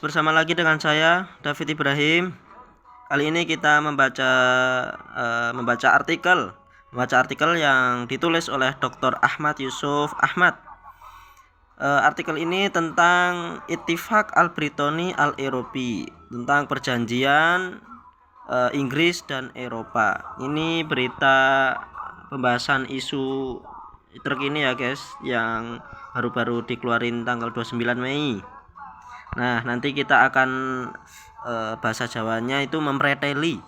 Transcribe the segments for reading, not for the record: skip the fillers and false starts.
bersama lagi dengan saya David Ibrahim. Kali ini kita membaca artikel yang ditulis oleh Dr. Ahmad Yusuf Ahmad. Artikel ini tentang Ittifaq al-Britoni al-Eropi, tentang perjanjian Inggris dan Eropa. Ini berita pembahasan isu terkini ya guys, yang baru-baru dikeluarin tanggal 29 Mei. Nah, nanti kita akan bahasa Jawanya itu mempreteli,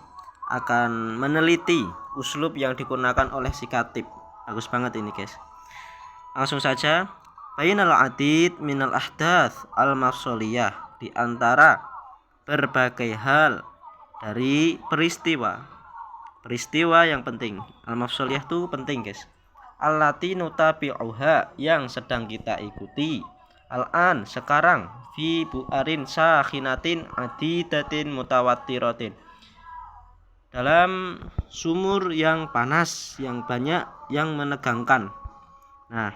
akan meneliti uslub yang digunakan oleh si katib. Bagus banget ini guys. Langsung saja. Bainal adid minal ahdath al-mafsoliyah, di antara berbagai hal dari peristiwa yang penting. Al-mafsoliyah itu penting guys. Allati nutabi'uha, yang sedang kita ikuti. Al-an, sekarang. Fi bu'arin sakhinatin adidatin mutawattiratin, dalam sumur yang panas, yang banyak, yang menegangkan. Nah,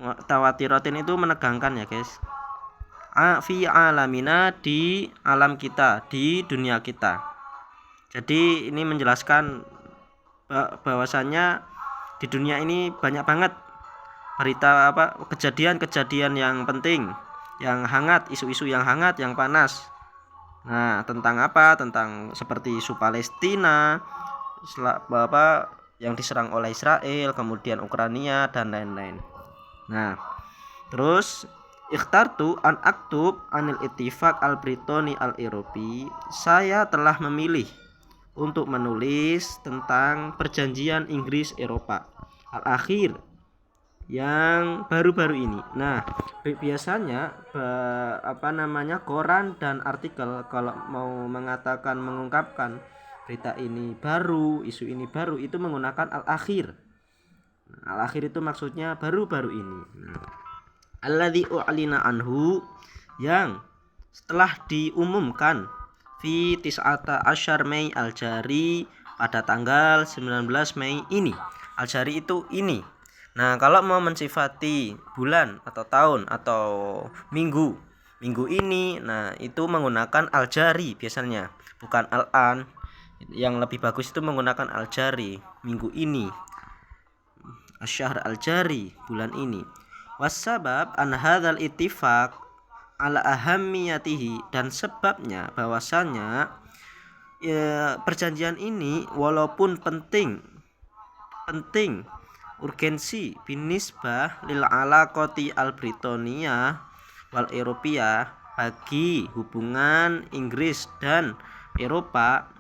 mutawattiratin itu menegangkan ya guys. Fi alamina, di alam kita, di dunia kita. Jadi ini menjelaskan bahwasannya di dunia ini banyak banget berita kejadian-kejadian yang penting, yang hangat, isu-isu yang hangat, yang panas. Nah, tentang apa? Tentang seperti isu Palestina, yang diserang oleh Israel, kemudian Ukraina dan lain-lain. Nah, terus ikhtartu an aktub anil ittifaq al-Britoni al-Eropi, saya telah memilih untuk menulis tentang perjanjian Inggris Eropa al-akhir, yang baru-baru ini. Nah, biasanya koran dan artikel kalau mau mengungkapkan berita ini baru, isu ini baru, itu menggunakan al-akhir. Al-akhir itu maksudnya baru-baru ini. Alladzi u'lina anhu, yang setelah diumumkan fi tis'ata asyar Mei al-jari, pada tanggal 19 Mei ini. Al-jari itu ini. Nah, kalau mau mensifati bulan atau tahun atau minggu ini, nah itu menggunakan al-jari biasanya, bukan al-an. Yang lebih bagus itu menggunakan al-jari, minggu ini, asyahr al-jari, bulan ini. Wasabab an hadzal ittifaq ala ahammiyatihi, dan sebabnya bahwasannya perjanjian ini walaupun penting urgensi binisbah lil alaqati al-Britoniya wal Eropia, bagi hubungan Inggris dan Eropa,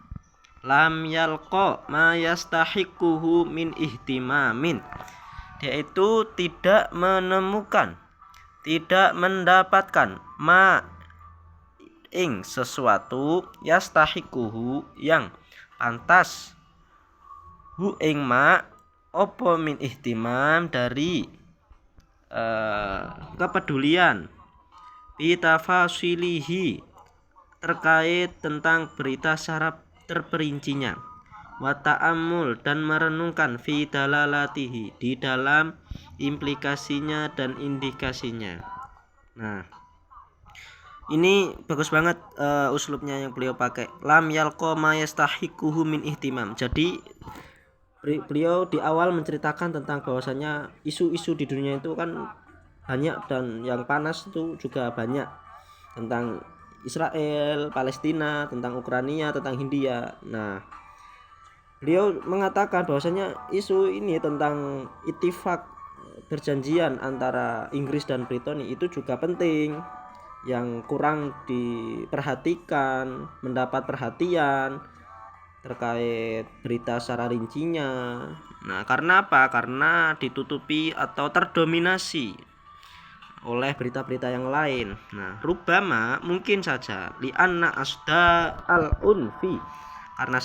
lam yalqa ma yastahiquhu min ihtimamin, dia itu tidak mendapatkan ma ing sesuatu, yastahiquhu, yang pantas, hu ing ma opo min ihtimam, dari kepedulian, bitafasilihi, terkait tentang berita secara terperincinya, wa ta'ammul, dan merenungkan, fi dalalatihi, di dalam implikasinya dan indikasinya. Nah, ini bagus banget uslubnya yang beliau pakai, lam yalqa ma yastahiquhu min ihtimam. Jadi beliau di awal menceritakan tentang bahwasannya isu-isu di dunia itu kan banyak, dan yang panas itu juga banyak, tentang Israel, Palestina, tentang Ukraina, tentang Hindia. Nah, beliau mengatakan bahwasannya isu ini tentang ittifaq, perjanjian antara Inggris dan Britoni, itu juga penting, yang kurang diperhatikan, mendapat perhatian terkait berita secara rincinya. Nah, karena apa? Karena ditutupi atau terdominasi oleh berita-berita yang lain. Nah, rubama, mungkin saja, li'anna asda al-unfi, karena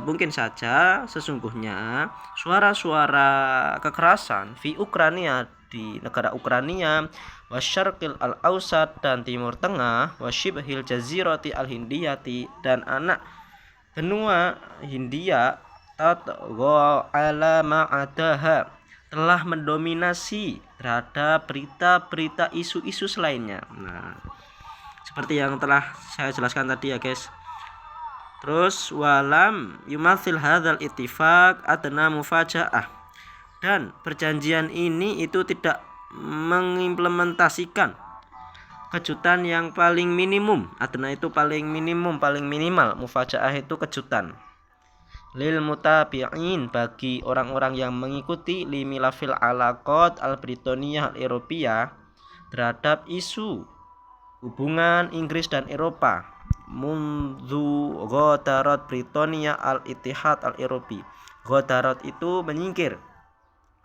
mungkin saja sesungguhnya suara-suara kekerasan fi Ukraina, di negara Ukraina, wasyarqil al-ausat, dan Timur Tengah, wasyibhil jazirati al-hindiyati, dan anak benua Hindia, tatgha ala ma'adaha, telah mendominasi terhadap berita-berita isu-isu lainnya. Nah, seperti yang telah saya jelaskan tadi ya guys. Terus walam yumatsil hadzal ittifaq adna mufajaah, dan perjanjian ini itu tidak mengimplementasikan kejutan yang paling minimum. Adna itu paling minimum, paling minimal. Mufajaah itu kejutan. Lil mutabi'in, bagi orang-orang yang mengikuti limilafil alaqat al-Britaniyah al-Eropiyah, terhadap isu hubungan Inggris dan Eropa mundu ghadarat Britania al-Ittihad al-Eropi. Ghadarat itu menyingkir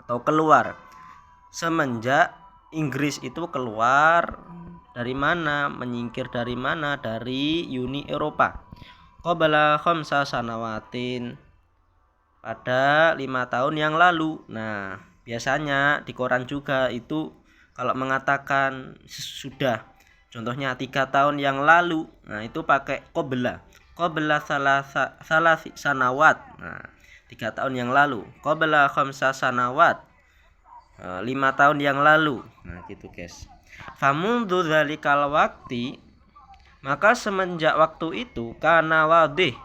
atau keluar, semenjak Inggris itu keluar dari mana, menyingkir dari mana, dari Uni Eropa. Qabla khamsa sanawatin, pada 5 tahun yang lalu. Nah, biasanya di koran juga itu kalau mengatakan sudah, contohnya 3 tahun yang lalu, nah itu pakai qabla salah sanawat. Nah, 3 tahun yang lalu. Qabla khamsa sanawat, 5 tahun yang lalu. Nah gitu guys. Famundu dzalikal waqti, maka semenjak waktu itu, kana wadih,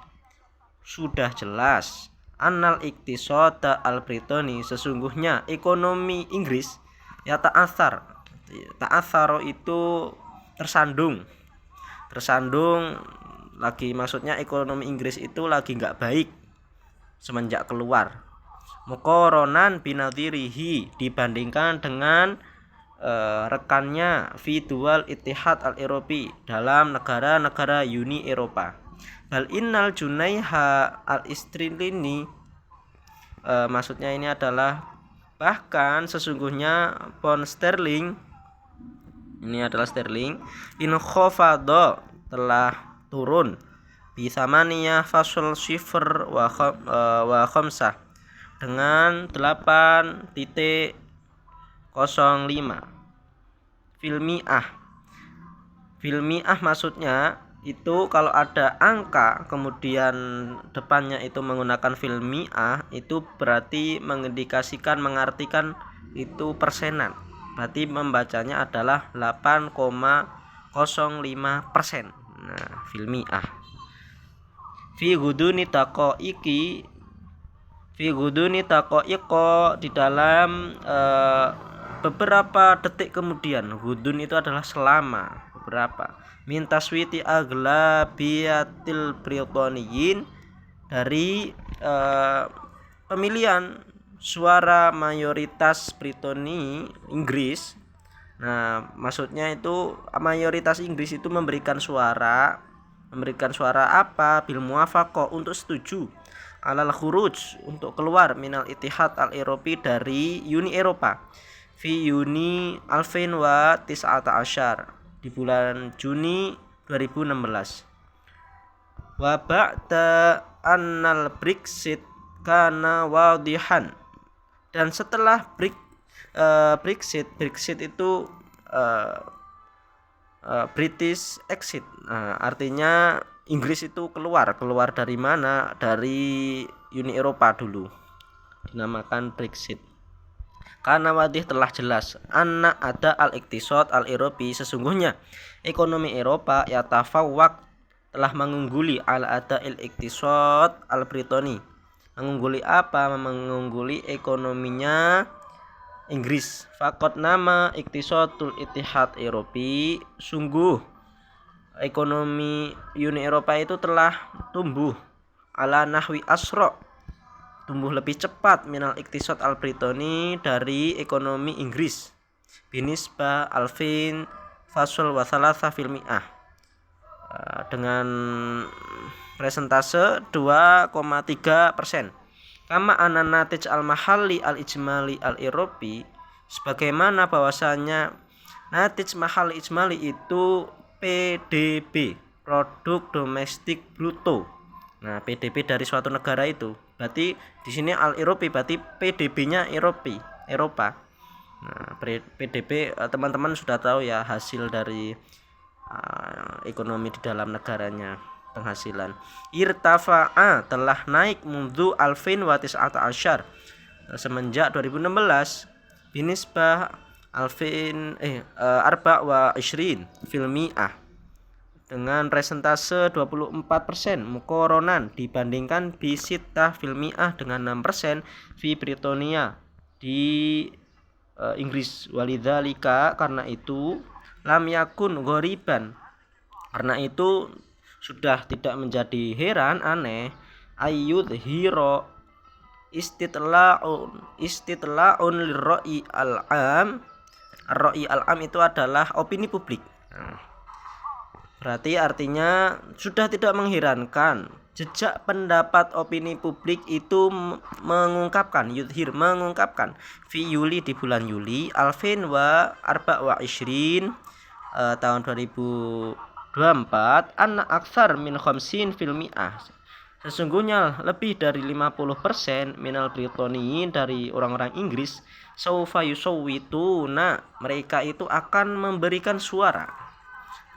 sudah jelas, annal iktisada al-Britani, sesungguhnya ekonomi Inggris ya ta'atharo itu tersandung lagi, maksudnya ekonomi Inggris itu lagi nggak baik semenjak keluar. Muqaranan binadhirihi, dibandingkan dengan rekannya fi dual Ittihad al-Eropi, dalam negara-negara Uni Eropa. Bal innal junaiha al-Istrilini, maksudnya ini adalah bahkan sesungguhnya pound sterling, ini adalah sterling, in khafadha, telah turun, bi thamaniyah fasl shifr wa khamsah, dengan 8.05 filmiah. Maksudnya itu kalau ada angka kemudian depannya itu menggunakan filmiah, itu berarti mengindikasikan, mengartikan itu persenan, berarti membacanya adalah 8,05%. Nah, filmiah fi guduni taqaiqo, di dalam beberapa detik kemudian. Gudun itu adalah selama beberapa. Min taswiti aglabiyatil Britaniyin, dari pemilihan suara mayoritas Britani Inggris. Nah, maksudnya itu mayoritas Inggris itu memberikan suara apa? Bil muwafaqah, untuk setuju, alal khuruj, untuk keluar, minal Ittihad al-Eropi, dari Uni Eropa, fi Yuni alfin wa tis'ata asyar, di bulan Juni 2016. Wa ba'da annal Brexit kana wadihan, dan setelah Brexit itu British exit, artinya Inggris itu keluar dari mana? Dari Uni Eropa dulu, dinamakan Brexit. Karena wadih, telah jelas, anna ada al-iktisad al-Eropi, sesungguhnya ekonomi Eropa ya tafawwaq, telah mengungguli ala ada al-iktisad al-Britani. Mengungguli apa? Mengungguli ekonominya Inggris. Fakot nama iktisadul Ittihad Eropi, sungguh ekonomi Uni Eropa itu telah tumbuh ala nahwi asro, tumbuh lebih cepat, minal iktisad al-Britani, dari ekonomi Inggris, binisbah alfin fasol wasalasa filmiah, dengan presentase 2,3%. Kama ananatij al-mahalli al-ijmali al-Eropi, sebagaimana bahwasanya natij mahal ijmali itu PDB, produk domestik bruto. Nah, PDB dari suatu negara itu, berarti di sini al-Eropi, berarti PDB-nya Eropa. Nah, PDB teman-teman sudah tahu ya, hasil dari ekonomi di dalam negaranya, penghasilan. Irtafa'a, telah naik, mundu alfin wa tis'ata asyar, semenjak 2016, binisbah alfin arba wa ishrin filmiah, dengan presentase 24% mukoronan dibandingkan bisitah filmiah dengan 6% fi Britania di Inggris. Walidzalika, karena itu, lam yakun ghoriban, karena itu sudah tidak menjadi heran aneh, ayyud hiro istitla'un lirra'i al-am. Ar-ra'i al-am itu adalah opini publik. Berarti artinya sudah tidak mengherankan jejak pendapat opini publik itu mengungkapkan fi Yuli, di bulan Yuli alfin wa arba wa ishrin, tahun 2024, anna aksar min khamsin fil mi'ah, sesungguhnya lebih dari 50% minal Britoniyin, dari orang-orang Inggris, saufa yusawwituna, mereka itu akan memberikan suara,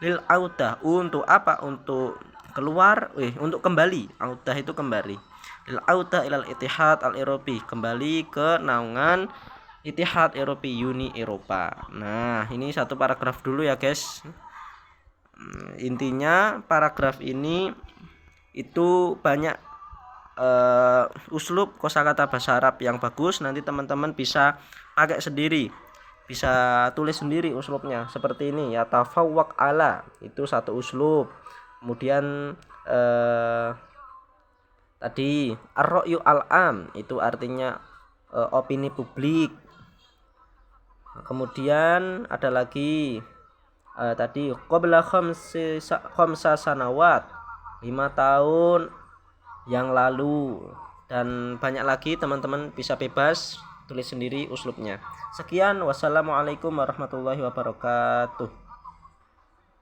lil audah, untuk apa? Untuk keluar, untuk kembali. Audah itu kembali. Lil audah ilal Ittihad al Eropi, kembali ke naungan Ittihad Eropi, Uni Eropa. Nah, ini satu paragraf dulu ya guys. Intinya paragraf ini itu banyak uslub kosakata bahasa Arab yang bagus. Nanti teman-teman bisa pakai sendiri, bisa tulis sendiri uslubnya seperti ini ya. Tafawwaq ala, itu satu uslub. Kemudian tadi ar-ra'yu al-am, itu artinya opini publik. Kemudian ada lagi tadi qabla khamsa sanawat, 5 tahun yang lalu, dan banyak lagi. Teman-teman bisa bebas tulis sendiri uslubnya. Sekian, wassalamualaikum warahmatullahi wabarakatuh.